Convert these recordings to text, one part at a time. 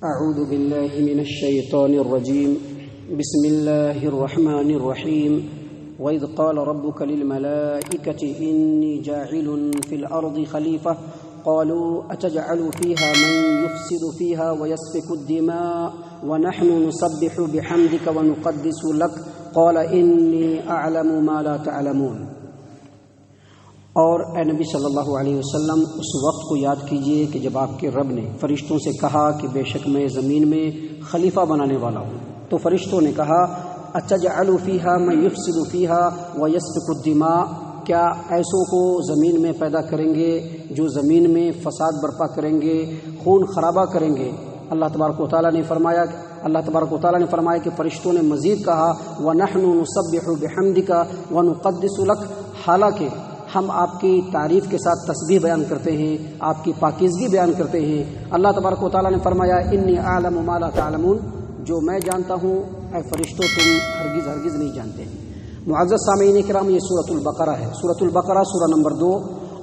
اعوذ باللہ من الشیطان الرجیم بسم اللہ الرحمن الرحیم وَإِذْ قَالَ رَبُّكَ لِلْمَلَائِكَةِ إِنِّي جَاعِلٌ فِي الْأَرْضِ خَلِيفَةً قَالُوا أَتَجْعَلُ فِيهَا مَن يُفْسِدُ فِيهَا وَيَسْفِكُ الدِّمَاءَ وَنَحْنُ نُسَبِّحُ بِحَمْدِكَ وَنُقَدِّسُ لَكَ قَالَ إِنِّي أَعْلَمُ مَا لَا تَعْلَمُونَ۔ اور اے نبی صلی اللہ علیہ وسلم اس وقت کو یاد کیجئے کہ جب آپ کے رب نے فرشتوں سے کہا کہ بے شک میں زمین میں خلیفہ بنانے والا ہوں، تو فرشتوں نے کہا اَتَجْعَلُ فِيهَا مَن يُفْسِدُ فِيهَا وَيَسْفِكُ الدِّمَاءَ، کیا ایسوں کو زمین میں پیدا کریں گے جو زمین میں فساد برپا کریں گے، خون خرابہ کریں گے۔ اللہ تبارک و تعالیٰ نے فرمایا کہ فرشتوں نے مزید کہا وَنَحْنُ نُسَبِّحُ بِحَمْدِكَ وَنُقَدِّسُ لَكَ، حالانکہ ہم آپ کی تعریف کے ساتھ تسبیح بیان کرتے ہیں، آپ کی پاکیزگی بیان کرتے ہیں۔ اللہ تبارک و تعالیٰ نے فرمایا انی اعلم ما لا تعلمون، جو میں جانتا ہوں اے فرشتوں تم ہرگز نہیں جانتے۔ معزز سامعین کرام، یہ سورۃ البقرہ ہے، سورۃ البقرہ سورہ نمبر 2،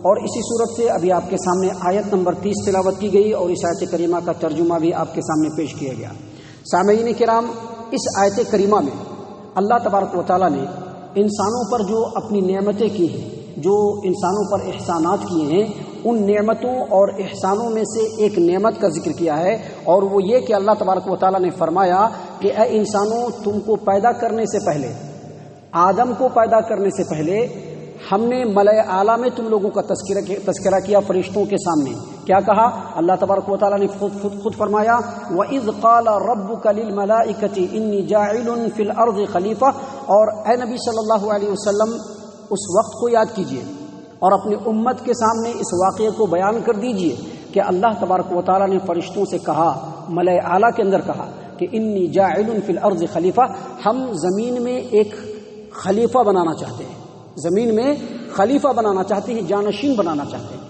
اور اسی سورت سے ابھی آپ کے سامنے آیت نمبر 30 تلاوت کی گئی، اور اس آیت کریمہ کا ترجمہ بھی آپ کے سامنے پیش کیا گیا۔ سامعین کرام، اس آیت کریمہ میں اللہ تبارک و تعالیٰ نے انسانوں پر جو اپنی نعمتیں کی ہیں، جو انسانوں پر احسانات کیے ہیں، ان نعمتوں اور احسانوں میں سے ایک نعمت کا ذکر کیا ہے، اور وہ یہ کہ اللہ تبارک و تعالیٰ نے فرمایا کہ اے انسانوں، تم کو پیدا کرنے سے پہلے، آدم کو پیدا کرنے سے پہلے ہم نے ملائے اعلیٰ میں تم لوگوں کا تذکرہ کیا فرشتوں کے سامنے۔ کیا کہا؟ اللہ تبارک و تعالیٰ نے خود فرمایا وَإِذْ قَالَ رَبُّكَ لِلْمَلَائِكَةِ إِنِّي جَاعِلٌ فِي الْأَرْضِ خَلِيفَةً، اور اے نبی صلی اللہ علیہ وسلم اس وقت کو یاد کیجئے اور اپنی امت کے سامنے اس واقعے کو بیان کر دیجئے کہ اللہ تبارک و تعالیٰ نے فرشتوں سے کہا، ملائے اعلیٰ کے اندر کہا کہ انی جاعل فی الارض خلیفہ، ہم زمین میں ایک خلیفہ بنانا چاہتے ہیں، زمین میں خلیفہ بنانا چاہتے ہیں، جانشین بنانا چاہتے ہیں۔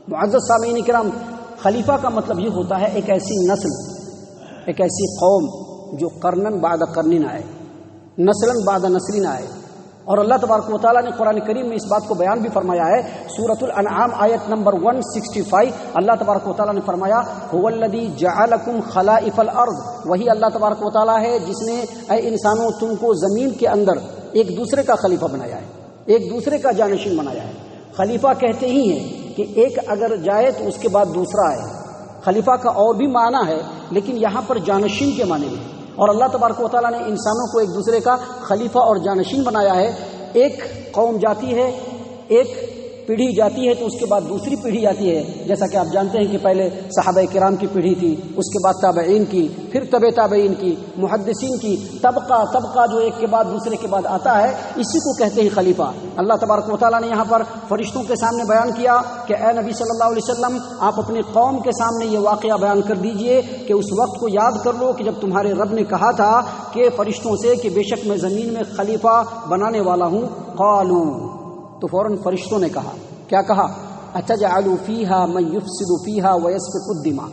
معزز سامعین کرام، خلیفہ کا مطلب یہ ہوتا ہے ایک ایسی نسل، ایک ایسی قوم جو قرنن بعد قرنن آئے، نسلن بعد نسلن آئے۔ اور اللہ تبارک و تعالیٰ نے قرآن کریم میں اس بات کو بیان بھی فرمایا ہے، سورۃ الانعام آیت نمبر 165، اللہ تبارک و تعالیٰ نے فرمایا هو الذی جعلکم خلائف الارض، وہی اللہ تبارک و تعالیٰ ہے جس نے اے انسانوں تم کو زمین کے اندر ایک دوسرے کا خلیفہ بنایا ہے، ایک دوسرے کا جانشین بنایا ہے۔ خلیفہ کہتے ہی ہیں کہ ایک اگر جائے تو اس کے بعد دوسرا آئے۔ خلیفہ کا اور بھی معنی ہے، لیکن یہاں پر جانشین کے معنی میں، اور اللہ تبارک و تعالیٰ نے انسانوں کو ایک دوسرے کا خلیفہ اور جانشین بنایا ہے۔ ایک قوم جاتی ہے، ایک پیڑھی جاتی ہے تو اس کے بعد دوسری پیڑھی آتی ہے، جیسا کہ آپ جانتے ہیں کہ پہلے صحابہ کرام کی پیڑھی تھی، اس کے بعد تابعین کی، پھر تبع تابعین کی، محدثین کی، طبقہ جو ایک کے بعد دوسرے کے بعد آتا ہے، اسی کو کہتے ہیں خلیفہ۔ اللہ تبارک و تعالیٰ نے یہاں پر فرشتوں کے سامنے بیان کیا کہ اے نبی صلی اللہ علیہ وسلم، آپ اپنی قوم کے سامنے یہ واقعہ بیان کر دیجئے کہ اس وقت کو یاد کر لو کہ جب تمہارے رب نے کہا تھا کہ فرشتوں سے کہ بے شک میں زمین میں خلیفہ بنانے والا ہوں۔ قالوا، تو فوراً فرشتوں نے کہا، کیا کہا؟ اَتَجْعَلُ فِيهَا مَن يُفْسِدُ فِيهَا وَيَسْفِكُ الدِّمَاءَ۔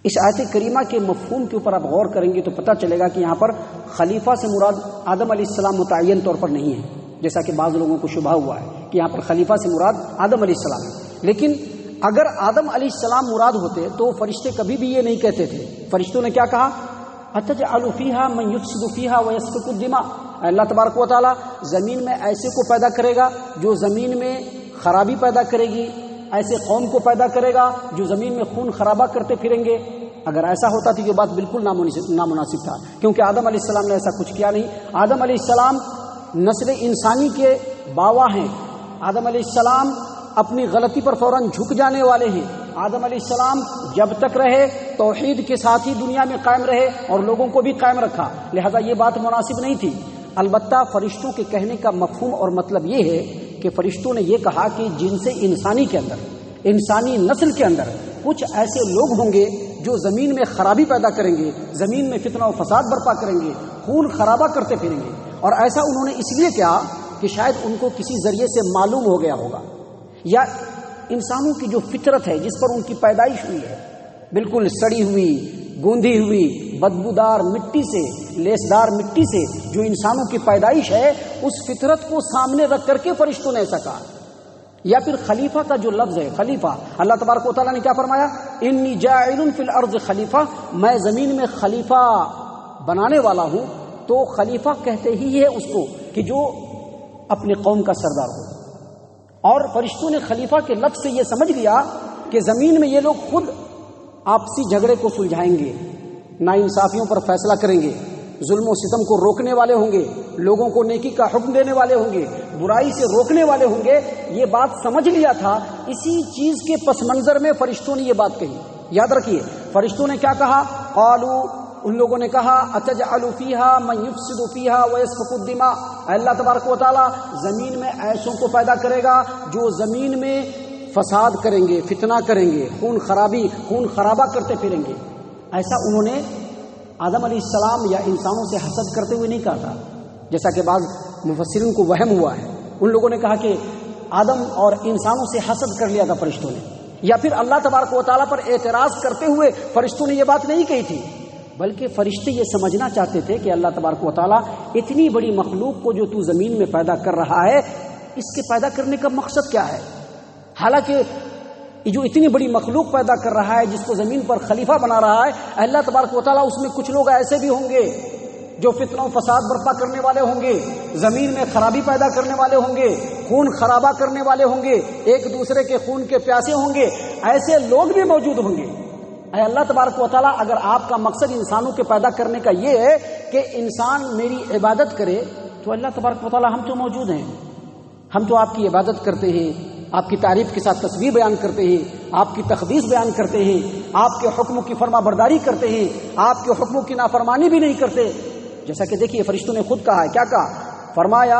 اس آیت کریمہ کے مفہوم کے اوپر آپ غور کریں گے تو پتہ چلے گا کہ یہاں پر خلیفہ سے مراد آدم علیہ السلام متعین طور پر نہیں ہے، جیسا کہ بعض لوگوں کو شبہ ہوا ہے کہ یہاں پر خلیفہ سے مراد آدم علیہ السلام ہے۔ لیکن اگر آدم علیہ السلام مراد ہوتے تو فرشتے کبھی بھی یہ نہیں کہتے تھے۔ فرشتوں نے کیا کہا؟ اَتَجْعَلُ فِيهَا مَن يُفْسِدُ فِيهَا وَيَسْفِكُ الدِّمَاءَ، اللہ تبارک و تعالیٰ زمین میں ایسے کو پیدا کرے گا جو زمین میں خرابی پیدا کرے گی، ایسے قوم کو پیدا کرے گا جو زمین میں خون خرابہ کرتے پھریں گے۔ اگر ایسا ہوتا تو یہ بات بالکل نامناسب تھا، کیونکہ آدم علیہ السلام نے ایسا کچھ کیا نہیں۔ آدم علیہ السلام نسل انسانی کے باوا ہیں، آدم علیہ السلام اپنی غلطی پر فوراً جھک جانے والے ہیں۔ آدم علیہ السلام جب تک رہے توحید کے ساتھ ہی دنیا میں قائم رہے اور لوگوں کو بھی قائم رکھا، لہذا یہ بات مناسب نہیں تھی۔ البتہ فرشتوں کے کہنے کا مفہوم اور مطلب یہ ہے کہ فرشتوں نے یہ کہا کہ جن سے انسانی کے اندر، انسانی نسل کے اندر کچھ ایسے لوگ ہوں گے جو زمین میں خرابی پیدا کریں گے، زمین میں فتنہ و فساد برپا کریں گے، خون خرابہ کرتے پھریں گے۔ اور ایسا انہوں نے اس لیے کیا کہ شاید ان کو کسی ذریعے سے معلوم ہو گیا ہوگا، یا انسانوں کی جو فطرت ہے جس پر ان کی پیدائش ہوئی ہے، بالکل سڑی ہوئی، گوندھی ہوئی، بدبودار مٹی سے، لیسدار مٹی سے جو انسانوں کی پیدائش ہے، اس فطرت کو سامنے رکھ کر کے فرشتوں نے ایسا کہا یا پھر خلیفہ کا جو لفظ ہے خلیفہ، اللہ تبارک و تعالیٰ نے کیا فرمایا؟ انی جاعل فی الارض خلیفہ، میں زمین میں خلیفہ بنانے والا ہوں. تو خلیفہ کہتے ہی ہے اس کو کہ جو اپنے قوم کا سردار ہو. اور فرشتوں نے خلیفہ کے لفظ سے یہ سمجھ لیا کہ زمین میں یہ لوگ خود آپسی جھگڑے کو سلجھائیں گے، ناانصافیوں پر فیصلہ کریں گے، ظلم و ستم کو روکنے والے ہوں گے، لوگوں کو نیکی کا حکم دینے والے ہوں گے، برائی سے روکنے والے ہوں گے. یہ بات سمجھ لیا تھا. اسی چیز کے پس منظر میں فرشتوں نے یہ بات کہی. یاد رکھیے فرشتوں نے کیا کہا؟ قالوا، ان لوگوں نے کہا اتجعل فیہا من یفسد فیہا ویسفک الدماء، اللہ تبارک و تعالی زمین میں ایسوں کو پیدا کرے گا جو زمین میں فساد کریں گے، فتنہ کریں گے، خون خرابہ کرتے پھریں گے. ایسا انہوں نے آدم علیہ السلام یا انسانوں سے حسد کرتے ہوئے نہیں کہا تھا، جیسا کہ بعض مفسرین کو وہم ہوا ہے. ان لوگوں نے کہا کہ آدم اور انسانوں سے حسد کر لیا تھا فرشتوں نے، یا پھر اللہ تبارک و تعالیٰ پر اعتراض کرتے ہوئے فرشتوں نے یہ بات نہیں کہی تھی، بلکہ فرشتے یہ سمجھنا چاہتے تھے کہ اللہ تبارک و تعالیٰ اتنی بڑی مخلوق کو جو تو زمین میں پیدا کر رہا ہے، اس کے پیدا کرنے کا مقصد کیا ہے؟ حالانکہ جو اتنی بڑی مخلوق پیدا کر رہا ہے، جس کو زمین پر خلیفہ بنا رہا ہے، اللہ تبارک و تعالیٰ اس میں کچھ لوگ ایسے بھی ہوں گے جو فتنہ و فساد برپا کرنے والے ہوں گے، زمین میں خرابی پیدا کرنے والے ہوں گے، خون خرابہ کرنے والے ہوں گے، ایک دوسرے کے خون کے پیاسے ہوں گے، ایسے لوگ بھی موجود ہوں گے. اے اللہ تبارک و تعالیٰ، اگر آپ کا مقصد انسانوں کے پیدا کرنے کا یہ ہے کہ انسان میری عبادت کرے، تو اللہ تبارک و تعالیٰ ہم تو موجود ہیں، ہم تو آپ کی عبادت کرتے ہیں، آپ کی تعریف کے ساتھ تصویر بیان کرتے ہیں، آپ کی تقدیس بیان کرتے ہیں، آپ کے حکموں کی فرما برداری کرتے ہیں، آپ کے حکموں کی نافرمانی بھی نہیں کرتے. جیسا کہ دیکھیے فرشتوں نے خود کہا ہے، کیا کہا؟ فرمایا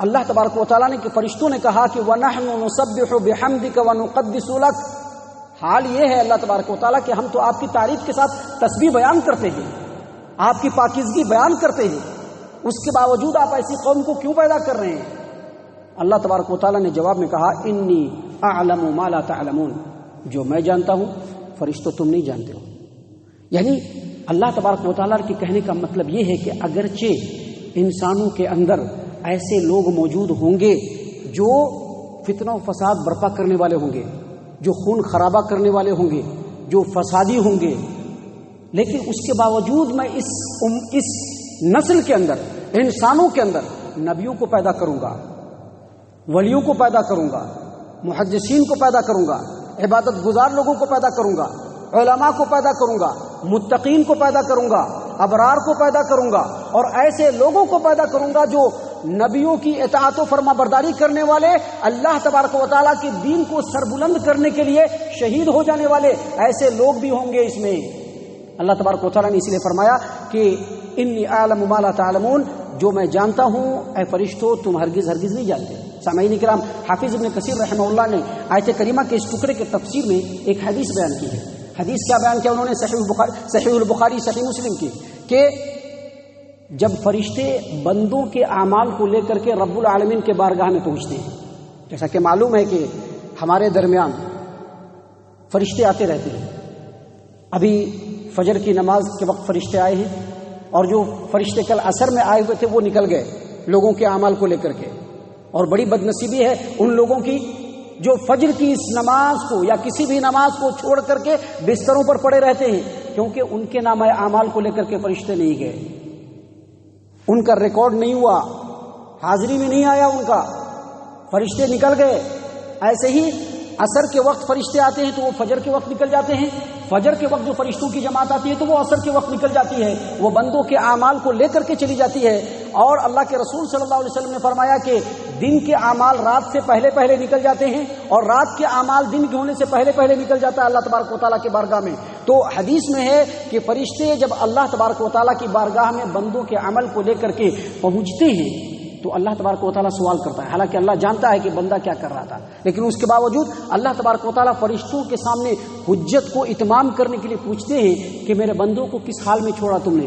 اللہ تبارک و تعالیٰ نے کہ فرشتوں نے کہا کہ وَنَحْنُ نُسَبِّحُ بِحَمْدِكَ وَنُقَدِّسُ لَكَ. حال یہ ہے اللہ تبارک و تعالیٰ کہ ہم تو آپ کی تعریف کے ساتھ تسبیح بیان کرتے ہیں، آپ کی پاکیزگی بیان کرتے ہیں، اس کے باوجود آپ ایسی قوم کو کیوں پیدا کر رہے ہیں؟ اللہ تبارک و تعالیٰ نے جواب میں کہا انی اعلم ما لا تعلمون، جو میں جانتا ہوں فرشتوں تم نہیں جانتے ہو. یعنی اللہ تبارک و تعالیٰ کے کہنے کا مطلب یہ ہے کہ اگرچہ انسانوں کے اندر ایسے لوگ موجود ہوں گے جو فتنہ و فساد برپا کرنے والے ہوں گے، جو خون خرابہ کرنے والے ہوں گے، جو فسادی ہوں گے، لیکن اس کے باوجود میں اس نسل کے اندر، انسانوں کے اندر نبیوں کو پیدا کروں گا، ولیوں کو پیدا کروں گا، محدثین کو پیدا کروں گا، عبادت گزار لوگوں کو پیدا کروں گا، علماء کو پیدا کروں گا، متقین کو پیدا کروں گا، ابرار کو پیدا کروں گا، اور ایسے لوگوں کو پیدا کروں گا جو نبیوں کی اطاعت و فرما برداری کرنے والے، اللہ تبارک و تعالیٰ کے دین کو سربلند کرنے کے لیے شہید ہو جانے والے ایسے لوگ بھی ہوں گے اس میں. اللہ تبارک و تعالیٰ نے اس لیے فرمایا کہ انی اعلم ما لا تعلمون، جو میں جانتا ہوں اے فرشتوں تم ہرگز نہیں جانتے. سامعین کرام، حافظ ابن کثیر رحمہ اللہ نے آیت کریمہ کے اس ٹکڑے کے تفسیر میں ایک حدیث بیان کی ہے. حدیث کیا بیان کیا انہوں نے؟ صحیح البخاری صحیح مسلم کی، کہ جب فرشتے بندوں کے اعمال کو لے کر کے رب العالمین کے بارگاہ میں پہنچتے ہیں، جیسا کہ معلوم ہے کہ ہمارے درمیان فرشتے آتے رہتے ہیں. ابھی فجر کی نماز کے وقت فرشتے آئے ہیں، اور جو فرشتے کل عصر میں آئے ہوئے تھے وہ نکل گئے لوگوں کے اعمال کو لے کر کے. اور بڑی بدنصیبی ہے ان لوگوں کی جو فجر کی اس نماز کو یا کسی بھی نماز کو چھوڑ کر کے بستروں پر پڑے رہتے ہیں، کیونکہ ان کے نامہ اعمال کو لے کر کے فرشتے نہیں گئے، ان کا ریکارڈ نہیں ہوا، حاضری میں نہیں آیا ان کا، فرشتے نکل گئے. ایسے ہی عصر کے وقت فرشتے آتے ہیں تو وہ فجر کے وقت نکل جاتے ہیں، فجر کے وقت جو فرشتوں کی جماعت آتی ہے تو وہ عصر کے وقت نکل جاتی ہے، وہ بندوں کے اعمال کو لے کر کے چلی جاتی ہے. اور اللہ کے رسول صلی اللہ علیہ وسلم نے فرمایا کہ دن کے اعمال رات سے پہلے نکل جاتے ہیں، اور رات کے اعمال دن کے ہونے سے پہلے نکل جاتا ہے اللہ تبارک و تعالیٰ کے بارگاہ میں. تو حدیث میں ہے کہ فرشتے جب اللہ تبارک و تعالیٰ کی بارگاہ میں بندوں کے عمل کو لے کر کے پہنچتے ہیں تو اللہ تبارک و تعالیٰ سوال کرتا ہے. حالانکہ اللہ جانتا ہے کہ بندہ کیا کر رہا تھا، لیکن اس کے باوجود اللہ تبارک و تعالیٰ فرشتوں کے سامنے حجت کو اتمام کرنے کے لیے پوچھتے ہیں کہ میرے بندوں کو کس حال میں چھوڑا تم نے.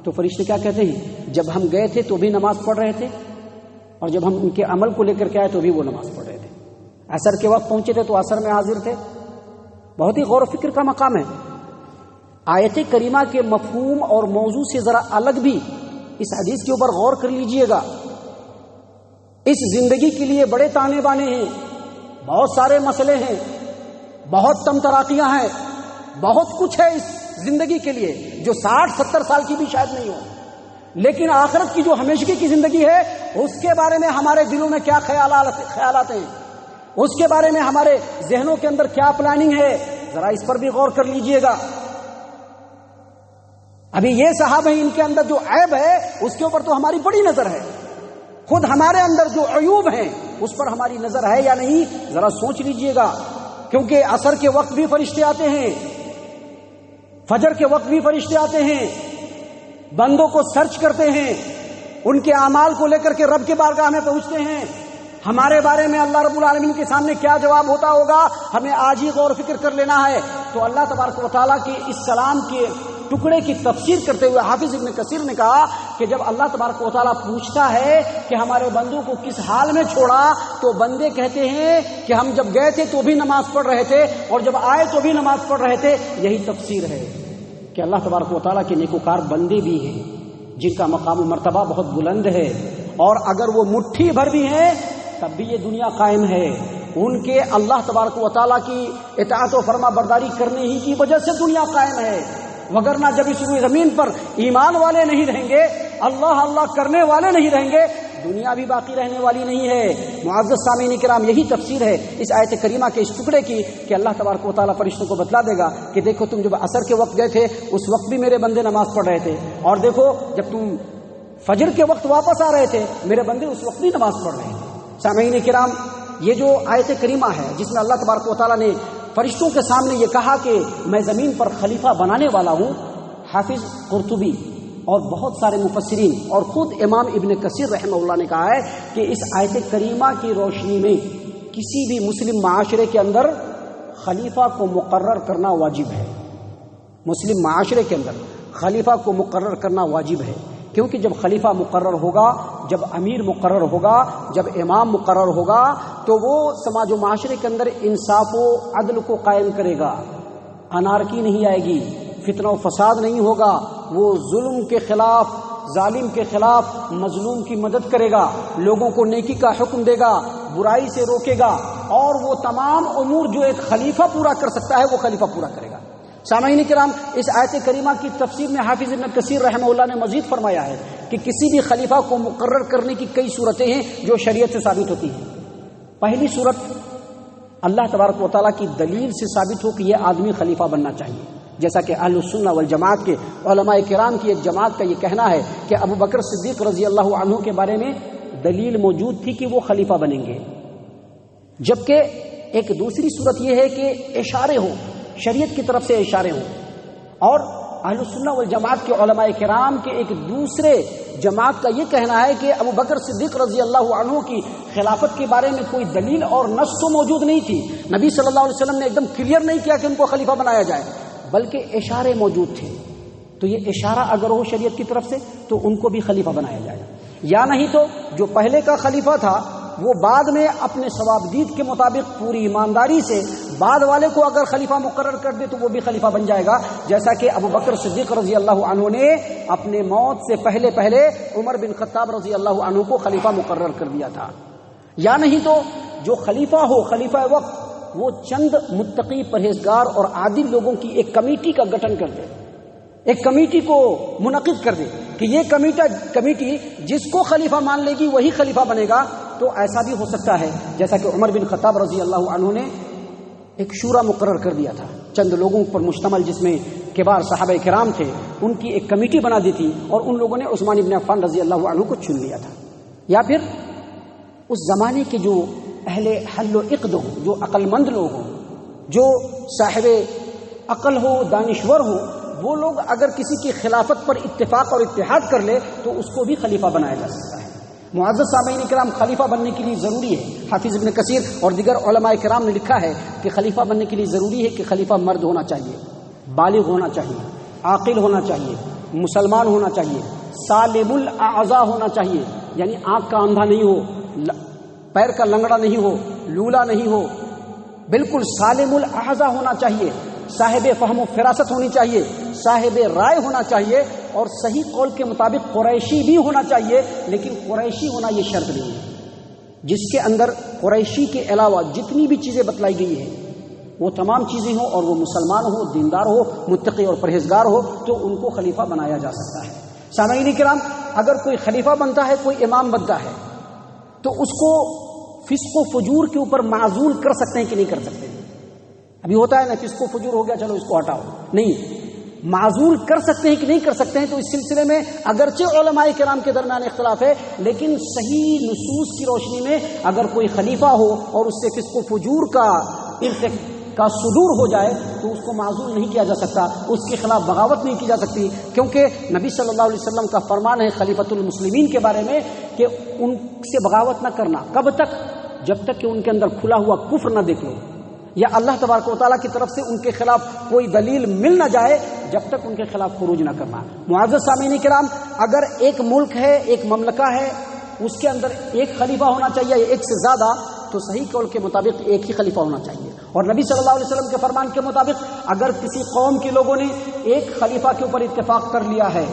تو فرشتے کیا کہتے ہیں؟ جب ہم گئے تھے تو بھی نماز پڑھ رہے تھے، اور جب ہم ان کے عمل کو لے کر کے آئے تو بھی وہ نماز پڑھ رہے تھے. عصر کے وقت پہنچے تھے تو عصر میں حاضر تھے. بہت ہی غور و فکر کا مقام ہے. آیت کریمہ کے مفہوم اور موضوع سے ذرا الگ بھی اس حدیث کے اوپر غور کر لیجئے گا. اس زندگی کے لیے بڑے تانے بانے ہیں بہت سارے مسئلے ہیں، بہت تم تراقیاں ہیں، بہت کچھ ہے اس زندگی کے لیے جو 60-70 سال کی بھی شاید نہیں ہو، لیکن آخرت کی جو ہمیشگی کی زندگی ہے اس کے بارے میں ہمارے دلوں میں کیا خیالات ہیں، اس کے بارے میں ہمارے ذہنوں کے اندر کیا پلاننگ ہے، ذرا اس پر بھی غور کر لیجئے گا۔ ابھی یہ صحابہ ہیں، ان کے اندر جو عیب ہے اس کے اوپر تو ہماری بڑی نظر ہے، خود ہمارے اندر جو عیوب ہیں اس پر ہماری نظر ہے یا نہیں، ذرا سوچ لیجئے گا۔ کیونکہ عصر کے وقت بھی فرشتے آتے ہیں، فجر کے وقت بھی فرشتے آتے ہیں، بندوں کو سرچ کرتے ہیں، ان کے اعمال کو لے کر کے رب کے بارگاہ میں پہنچتے ہیں۔ ہمارے بارے میں اللہ رب العالمین کے سامنے کیا جواب ہوتا ہوگا، ہمیں آج ہی غور و فکر کر لینا ہے۔ تو اللہ تبارک و تعالیٰ کے اس کلام کے ٹکڑے کی تفسیر کرتے ہوئے حافظ ابن کثیر نے کہا کہ جب اللہ تبارک و تعالیٰ پوچھتا ہے کہ ہمارے بندوں کو کس حال میں چھوڑا، تو بندے کہتے ہیں کہ ہم جب گئے تھے تو بھی نماز پڑھ رہے تھے اور جب آئے تو بھی نماز پڑھ رہے تھے۔ یہی تفسیر ہے کہ اللہ تبارک و تعالیٰ کے نیکوکار بندے بھی ہیں جن کا مقام و مرتبہ بہت بلند ہے، اور اگر وہ مٹھی بھر بھی ہیں تب بھی یہ دنیا قائم ہے، ان کے اللہ تبارک و تعالیٰ کی اطاعت و فرما برداری کرنے ہی کی وجہ سے دنیا قائم ہے، وگرنہ جب اس روئے زمین پر ایمان والے نہیں رہیں گے، اللہ اللہ کرنے والے نہیں رہیں گے، دنیا بھی باقی رہنے والی نہیں ہے۔ معزز سامعین کرام، یہی تفسیر ہے اس آیت کریمہ کے اس ٹکڑے کی کہ اللہ تبارک و تعالیٰ فرشتوں کو بتلا دے گا کہ دیکھو تم جب عصر کے وقت گئے تھے اس وقت بھی میرے بندے نماز پڑھ رہے تھے، اور دیکھو جب تم فجر کے وقت واپس آ رہے تھے میرے بندے اس وقت بھی نماز پڑھ رہے تھے۔ سامعین کرام، یہ جو آیت کریمہ ہے جس میں اللہ تبارک و تعالیٰ نے فرشتوں کے سامنے یہ کہا کہ میں زمین پر خلیفہ بنانے والا ہوں، حافظ قرطبی اور بہت سارے مفسرین اور خود امام ابن کثیر رحمہ اللہ نے کہا ہے کہ اس آیت کریمہ کی روشنی میں کسی بھی مسلم معاشرے کے اندر خلیفہ کو مقرر کرنا واجب ہے۔ مسلم معاشرے کے اندر خلیفہ کو مقرر کرنا واجب ہے، کیونکہ جب خلیفہ مقرر ہوگا، جب امیر مقرر ہوگا، جب امام مقرر ہوگا تو وہ سماج و معاشرے کے اندر انصاف و عدل کو قائم کرے گا، انارکی نہیں آئے گی، فتنہ و فساد نہیں ہوگا، وہ ظلم کے خلاف، ظالم کے خلاف مظلوم کی مدد کرے گا، لوگوں کو نیکی کا حکم دے گا، برائی سے روکے گا، اور وہ تمام امور جو ایک خلیفہ پورا کر سکتا ہے وہ خلیفہ پورا کرے گا۔ سامعین کرام، اس آیت کریمہ کی تفسیر میں حافظ ابن کثیر رحمہ اللہ نے مزید فرمایا ہے کہ کسی بھی خلیفہ کو مقرر کرنے کی کئی صورتیں ہیں جو شریعت سے ثابت ہوتی ہیں۔ پہلی صورت اللہ تبارک و تعالیٰ کی دلیل سے ثابت ہو کہ یہ آدمی خلیفہ بننا چاہیے، جیسا کہ اہل السنہ والجماعت کے علماء کرام کی ایک جماعت کا یہ کہنا ہے کہ ابو بکر صدیق رضی اللہ عنہ کے بارے میں دلیل موجود تھی کہ وہ خلیفہ بنیں گے، جبکہ ایک دوسری صورت یہ ہے کہ اشارے ہوں، شریعت کی طرف سے اشارے ہوں، اور اہل السنہ والجماعت کے علماء کرام کے ایک دوسرے جماعت کا یہ کہنا ہے کہ ابو بکر صدیق رضی اللہ عنہ کی خلافت کے بارے میں کوئی دلیل اور نص تو موجود نہیں تھی، نبی صلی اللہ علیہ وسلم نے ایک دم کلیئر نہیں کیا کہ ان کو خلیفہ بنایا جائے، بلکہ اشارے موجود تھے، تو یہ اشارہ اگر ہو شریعت کی طرف سے تو ان کو بھی خلیفہ بنایا جائے، یا نہیں تو جو پہلے کا خلیفہ تھا وہ بعد میں اپنے ثوابدید کے مطابق پوری ایمانداری سے بعد والے کو اگر خلیفہ مقرر کر دے تو وہ بھی خلیفہ بن جائے گا، جیسا کہ ابو بکر صدیق رضی اللہ عنہ نے اپنے موت سے پہلے عمر بن خطاب رضی اللہ عنہ کو خلیفہ مقرر کر دیا تھا۔ یا نہیں تو جو خلیفہ ہو، خلیفہ وقت، وہ چند متقی پرہیزگار اور عادل لوگوں کی ایک کمیٹی کا گٹھن کر دے، ایک کمیٹی کو منعقد کر دے کہ یہ کمیٹی جس کو خلیفہ مان لے گی وہی خلیفہ بنے گا۔ تو ایسا بھی ہو سکتا ہے جیسا کہ عمر بن خطاب رضی اللہ عنہ نے ایک شورا مقرر کر دیا تھا، چند لوگوں پر مشتمل جس میں کبار صحابہ کرام تھے، ان کی ایک کمیٹی بنا دی تھی اور ان لوگوں نے عثمان بن عفان رضی اللہ عنہ کو چن لیا تھا۔ یا پھر اس زمانے کے جو اہل حل و عقد ہوں، جو عقل مند لوگ ہوں، جو صاحب عقل ہو، دانشور ہو، وہ لوگ اگر کسی کی خلافت پر اتفاق اور اتحاد کر لے تو اس کو بھی خلیفہ بنایا جا سکتا ہے۔ معزز سامعین کرام، خلیفہ بننے کے لیے ضروری ہے، حافظ ابن کثیر اور دیگر علماء کرام نے لکھا ہے کہ خلیفہ بننے کے لیے ضروری ہے کہ خلیفہ مرد ہونا چاہیے، بالغ ہونا چاہیے، عاقل ہونا چاہیے، مسلمان ہونا چاہیے، سالم الاعضاء ہونا چاہیے، یعنی آنکھ کا اندھا نہیں ہو، پیر کا لنگڑا نہیں ہو، لولا نہیں ہو، بالکل سالم الاعضاء ہونا چاہیے، صاحب فہم و فراست ہونی چاہیے، صاحب رائے ہونا چاہیے، اور صحیح قول کے مطابق قریشی بھی ہونا چاہیے، لیکن قریشی ہونا یہ شرط نہیں ہے، جس کے اندر قریشی کے علاوہ جتنی بھی چیزیں بتلائی گئی ہیں وہ تمام چیزیں ہوں اور وہ مسلمان ہو، دیندار ہو، متقی اور پرہیزگار ہو، تو ان کو خلیفہ بنایا جا سکتا ہے۔ سامعین کرام، اگر کوئی خلیفہ بنتا ہے، کوئی امام بنتا ہے، تو اس کو فسق و فجور کے اوپر معزول کر سکتے ہیں کہ نہیں کر سکتے؟ ابھی ہوتا ہے نا، فسق و فجور ہو گیا، چلو اس کو ہٹاؤ، نہیں، معزول کر سکتے ہیں کہ نہیں کر سکتے ہیں؟ تو اس سلسلے میں اگرچہ علماء کرام کے درمیان اختلاف ہے، لیکن صحیح نصوص کی روشنی میں اگر کوئی خلیفہ ہو اور اس سے فسق و فجور کا صدور ہو جائے تو اس کو معزول نہیں کیا جا سکتا، اس کے خلاف بغاوت نہیں کی جا سکتی، کیونکہ نبی صلی اللہ علیہ وسلم کا فرمان ہے خلیفۃ المسلمین کے بارے میں کہ ان سے بغاوت نہ کرنا۔ کب تک؟ جب تک کہ ان کے اندر کھلا ہوا کفر نہ دیکھ لو، یا اللہ تبارک و تعالیٰ کی طرف سے ان کے خلاف کوئی دلیل مل نہ جائے، جب تک ان کے خلاف خروج نہ کرنا۔ معزز سامعین کرام، اگر ایک ملک ہے، ایک مملکہ ہے، اس کے اندر ایک خلیفہ ہونا چاہیے یا ایک سے زیادہ، تو صحیح قول کے مطابق ایک ہی خلیفہ ہونا چاہیے۔ اور نبی صلی اللہ علیہ وسلم کے فرمان کے مطابق اگر کسی قوم کے لوگوں نے ایک خلیفہ کے اوپر اتفاق کر لیا ہے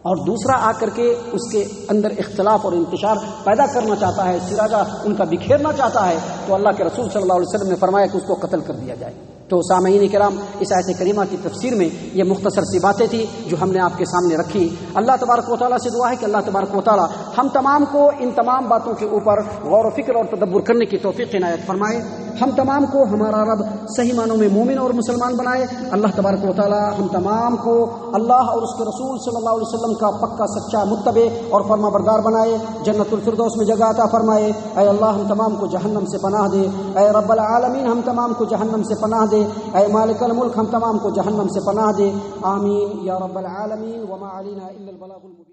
اور دوسرا آ کر کے اس کے اندر اختلاف اور انتشار پیدا کرنا چاہتا ہے، سراجہ ان کا بکھیرنا چاہتا ہے، تو اللہ کے رسول صلی اللہ علیہ وسلم نے فرمایا کہ اس کو قتل کر دیا جائے۔ تو سامعین کرام، اس آیت کریمہ کی تفسیر میں یہ مختصر سی باتیں تھی جو ہم نے آپ کے سامنے رکھی۔ اللہ تبارک و تعالیٰ سے دعا ہے کہ اللہ تبارک و تعالیٰ ہم تمام کو ان تمام باتوں کے اوپر غور و فکر اور تدبر کرنے کی توفیق عنایت فرمائے، ہم تمام کو ہمارا رب صحیح معنوں میں مومن اور مسلمان بنائے۔ اللہ تبارک و تعالیٰ ہم تمام کو اللہ اور اس کے رسول صلی اللہ علیہ وسلم کا پکا سچا متبع اور فرما بردار بنائے، جنت الفردوس میں جگہ عطا فرمائے۔ اے اللہ ہم تمام کو جہنم سے پناہ دے، اے رب العالمین ہم تمام کو جہنم سے پناہ دے، اے مالک الملک ہم تمام کو جہنم سے پناہ دے، آمین یا رب العالمین۔ وما علینا الا البلاغ المبین۔